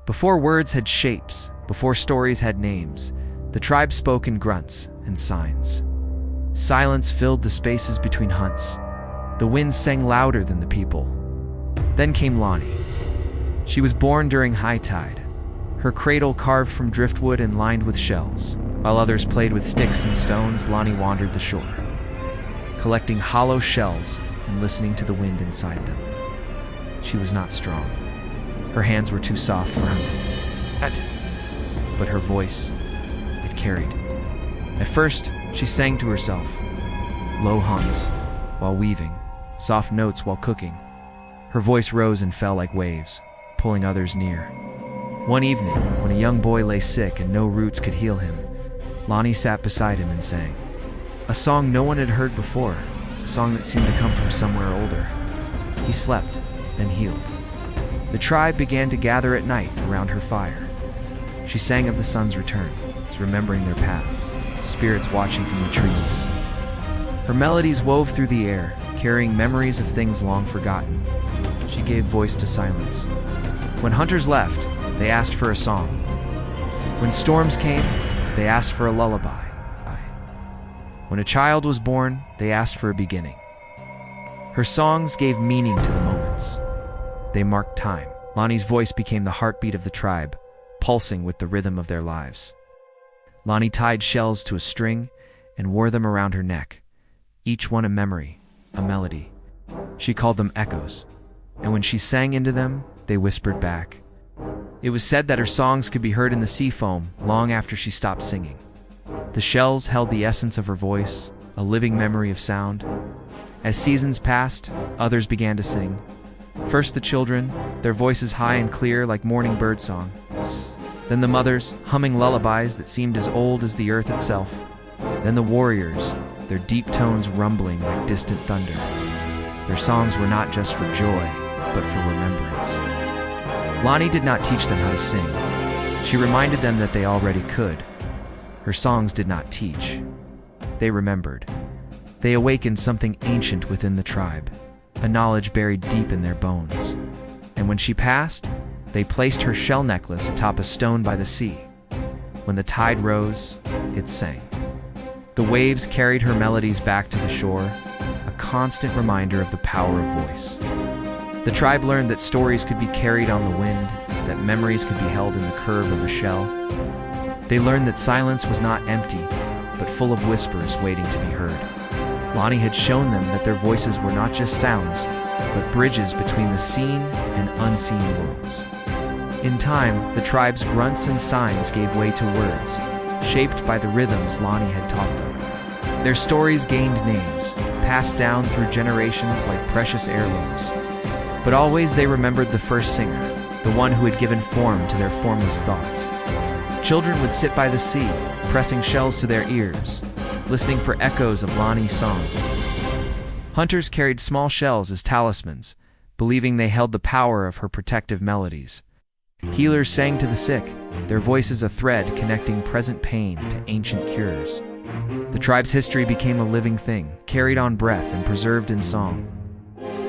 Before words had shapes, before stories had names, the tribe spoke in grunts and signs. Silence filled the spaces between hunts. The winds sang louder than the people. Then came Lani. She was born during high tide, her cradle carved from driftwood and lined with shells. While others played with sticks and stones, Lani wandered the shore, collecting hollow shells and listening to the wind inside them. She was not strong. Her hands were too soft for hunting. But her voice, it carried. At first, she sang to herself, low hums while weaving, soft notes while cooking. Her voice rose and fell like waves, pulling others near. One evening, when a young boy lay sick and no roots could heal him, Lani sat beside him and sang. A song no one had heard before, a song that seemed to come from somewhere older. He slept, then healed. The tribe began to gather at night around her fire. She sang of the sun's return, remembering their paths, spirits watching from the trees. Her melodies wove through the air, carrying memories of things long forgotten. She gave voice to silence. When hunters left, they asked for a song. When storms came, they asked for a lullaby. When a child was born, they asked for a beginning. Her songs gave meaning to the moments. They marked time. Lani's voice became the heartbeat of the tribe, pulsing with the rhythm of their lives. Lani tied shells to a string and wore them around her neck, each one a memory, a melody. She called them echoes, and when she sang into them, they whispered back. It was said that her songs could be heard in the sea foam long after she stopped singing. The shells held the essence of her voice, a living memory of sound. As seasons passed, others began to sing. First the children, their voices high and clear like morning birdsong. Then the mothers, humming lullabies that seemed as old as the earth itself. Then the warriors, their deep tones rumbling like distant thunder. Their songs were not just for joy, but for remembrance. Lani did not teach them how to sing. She reminded them that they already could. Her songs did not teach. They remembered. They awakened something ancient within the tribe, a knowledge buried deep in their bones. And when she passed, they placed her shell necklace atop a stone by the sea. When the tide rose, it sang. The waves carried her melodies back to the shore, a constant reminder of the power of voice. The tribe learned that stories could be carried on the wind, that memories could be held in the curve of a shell. They learned that silence was not empty, but full of whispers waiting to be heard. Lani had shown them that their voices were not just sounds, but bridges between the seen and unseen worlds. In time, the tribe's grunts and signs gave way to words, shaped by the rhythms Lani had taught them. Their stories gained names, passed down through generations like precious heirlooms. But always they remembered the first singer, the one who had given form to their formless thoughts. Children would sit by the sea, pressing shells to their ears, listening for echoes of Lani's songs. Hunters carried small shells as talismans, believing they held the power of her protective melodies. Healers sang to the sick, their voices a thread connecting present pain to ancient cures. The tribe's history became a living thing, carried on breath and preserved in song.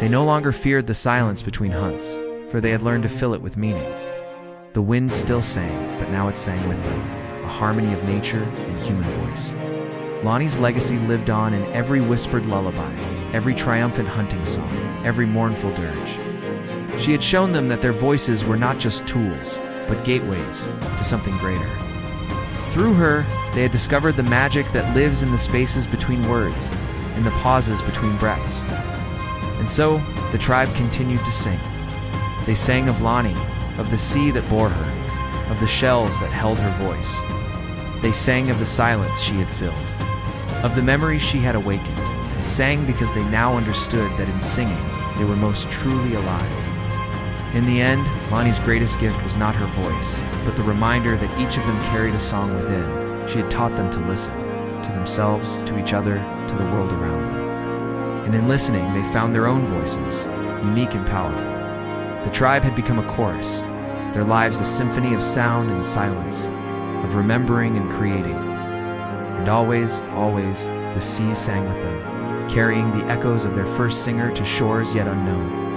They no longer feared the silence between hunts, for they had learned to fill it with meaning. The wind still sang, but now it sang with them, a harmony of nature and human voice. Lani's legacy lived on in every whispered lullaby, every triumphant hunting song, every mournful dirge. She had shown them that their voices were not just tools, but gateways to something greater. Through her, they had discovered the magic that lives in the spaces between words, in the pauses between breaths. And so, the tribe continued to sing. They sang of Lani, of the sea that bore her, of the shells that held her voice. They sang of the silence she had filled, of the memories she had awakened. They sang because they now understood that in singing, they were most truly alive. In the end, Lani's greatest gift was not her voice, but the reminder that each of them carried a song within. She had taught them to listen, to themselves, to each other, to the world around them. And in listening, they found their own voices, unique and powerful. The tribe had become a chorus, their lives a symphony of sound and silence, of remembering and creating. And always, always, the sea sang with them, carrying the echoes of their first singer to shores yet unknown.